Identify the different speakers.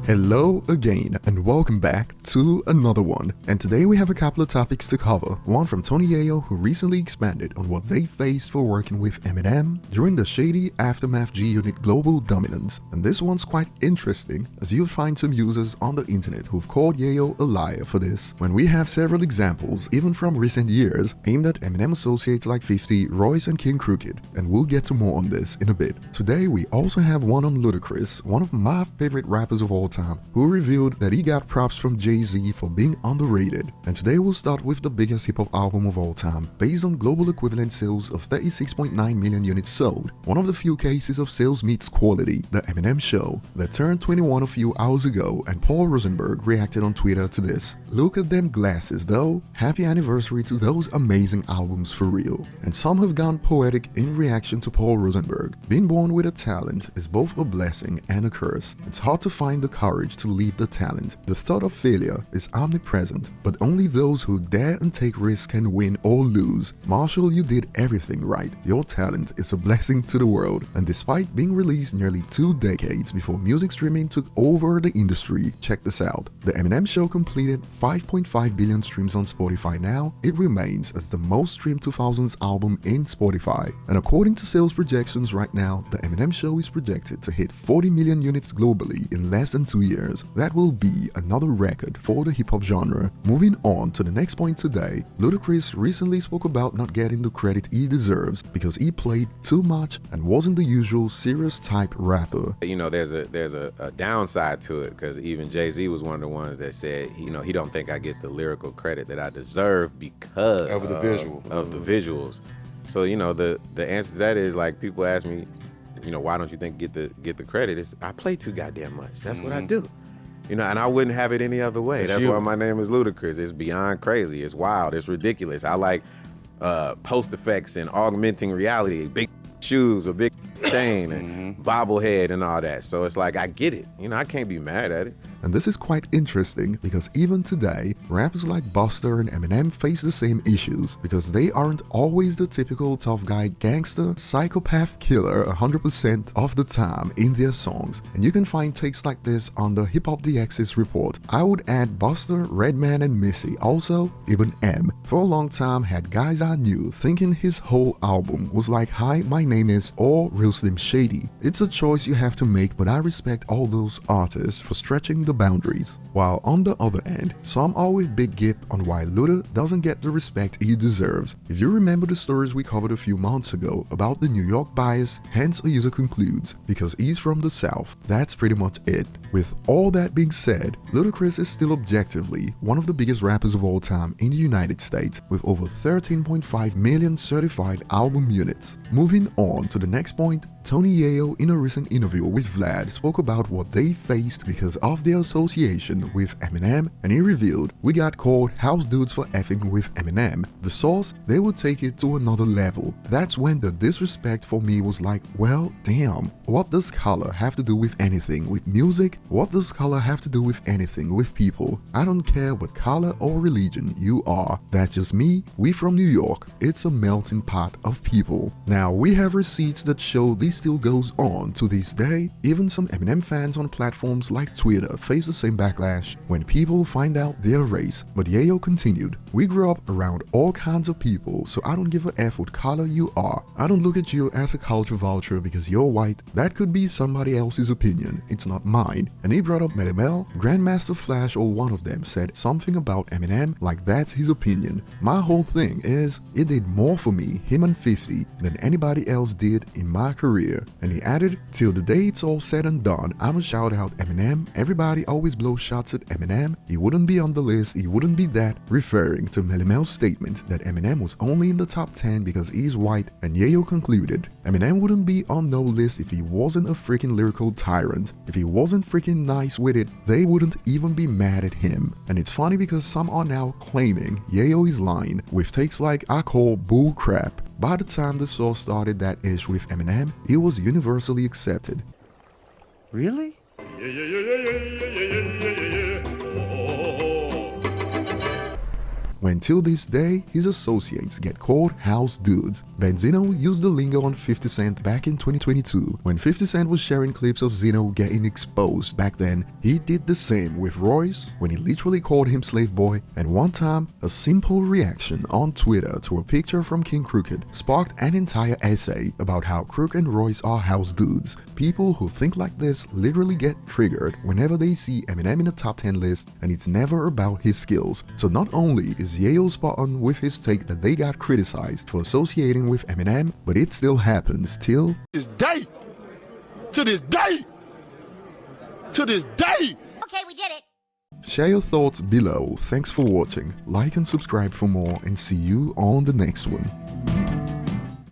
Speaker 1: Hello again and welcome back to another one. And today we have a couple of topics to cover. One from Tony Yayo, who recently expanded on what they faced for working with Eminem during the shady Aftermath G-Unit global dominance. And this one's quite interesting, as you'll find some users on the internet who've called Yayo a liar for this, when we have several examples, even from recent years, aimed at Eminem associates like 50, Royce and King Crooked, and we'll get to more on this in a bit. Today we also have one on Ludacris, one of my favorite rappers of all time, who revealed that he got props from Jay-Z for being underrated. And today we'll start with the biggest hip-hop album of all time, based on global equivalent sales of 36.9 million units sold. One of the few cases of sales meets quality, the Eminem Show, that turned 21 a few hours ago, and Paul Rosenberg reacted on Twitter to this. Look at them glasses though, happy anniversary to those amazing albums for real. And some have gone poetic in reaction to Paul Rosenberg. Being born with a talent is both a blessing and a curse. It's hard to find the courage to leave the talent. The thought of failure is omnipresent, but only those who dare and take risks can win or lose. Marshall, you did everything right. Your talent is a blessing to the world. And despite being released nearly 2 decades before music streaming took over the industry, check this out. The Eminem Show completed 5.5 billion streams on Spotify now. It remains as the most streamed 2000s album in Spotify. And according to sales projections right now, the Eminem Show is projected to hit 40 million units globally in less than 2 years. That will be another record for the hip-hop genre. Moving on to the next point today, Ludacris recently spoke about not getting the credit he deserves because he played too much and wasn't the usual serious type rapper.
Speaker 2: You know, there's a downside to it, because even Jay-Z was one of the ones that said, you know, he don't think I get the lyrical credit that I deserve because
Speaker 3: of the
Speaker 2: visuals. So, you know, the answer to that is, like, people ask me, you know, why don't you think get the credit? It's, I play too goddamn much. That's what I do. You know, and I wouldn't have it any other way. That's why my name is Ludacris. It's beyond crazy. It's wild. It's ridiculous. I like post effects and augmenting reality, big shoes, a big chain, and bobblehead and all that. So it's like, I get it. You know, I can't be mad at it.
Speaker 1: And this is quite interesting because even today, rappers like Busta and Eminem face the same issues because they aren't always the typical tough guy gangster, psychopath killer 100% of the time in their songs. And you can find takes like this on the Hip Hop DX's report. I would add Busta, Redman and Missy, also even M. For a long time had guys I knew thinking his whole album was like Hi, My Name Is or Real Slim Shady. It's a choice you have to make, but I respect all those artists for stretching the boundaries. While on the other end, some are with big gip on why Luda doesn't get the respect he deserves. If you remember the stories we covered a few months ago about the New York bias, hence a user concludes, because he's from the South, that's pretty much it. With all that being said, Ludacris is still objectively one of the biggest rappers of all time in the United States, with over 13.5 million certified album units. Moving on to the next point, Tony Yayo in a recent interview with Vlad spoke about what they faced because of their association with Eminem, and he revealed, "We got called house dudes for effing with Eminem. The source, they would take it to another level. That's when the disrespect for me was like, well, damn, what does color have to do with anything with music? What does color have to do with anything with people? I don't care what color or religion you are. That's just me. We from New York. It's a melting pot of people." Now, we have receipts that show this still goes on to this day. Even some Eminem fans on platforms like Twitter face the same backlash when people find out their race. But Yayo continued, "We grew up around all kinds of people, so I don't give a F what color you are. I don't look at you as a culture vulture because you're white. That could be somebody else's opinion. It's not mine." And he brought up Melimel, Grandmaster Flash, or one of them said something about Eminem like that's his opinion. My whole thing is, it did more for me, him and 50, than anybody else did in my career. And he added, "Till the day it's all said and done, I'ma shout out Eminem. Everybody always blows shots at Eminem. He wouldn't be on the list, he wouldn't be that," referring to Melimel's statement that Eminem was only in the top 10 because he's white. And Yayo concluded, "Eminem wouldn't be on no list if he wasn't a freaking lyrical tyrant. If he wasn't freaking nice with it, they wouldn't even be mad at him." And it's funny because some are now claiming Yayo is lying with takes like I call bull crap. By the time the source started that ish with Eminem, it was universally accepted.
Speaker 4: Really?
Speaker 1: when till this day his associates get called house dudes. Benzino used the lingo on 50 Cent back in 2022. When 50 Cent was sharing clips of Zeno getting exposed back then, he did the same with Royce when he literally called him slave boy, and one time a simple reaction on Twitter to a picture from King Crooked sparked an entire essay about how Crook and Royce are house dudes. People who think like this literally get triggered whenever they see Eminem in a top 10 list, and it's never about his skills. So not only is Yayo spot on with his take that they got criticized for associating with Eminem, but it still happens till
Speaker 3: this day. To this day. To this day.
Speaker 5: Okay, we get it.
Speaker 1: Share your thoughts below. Thanks for watching. Like and subscribe for more, and see you on the next one.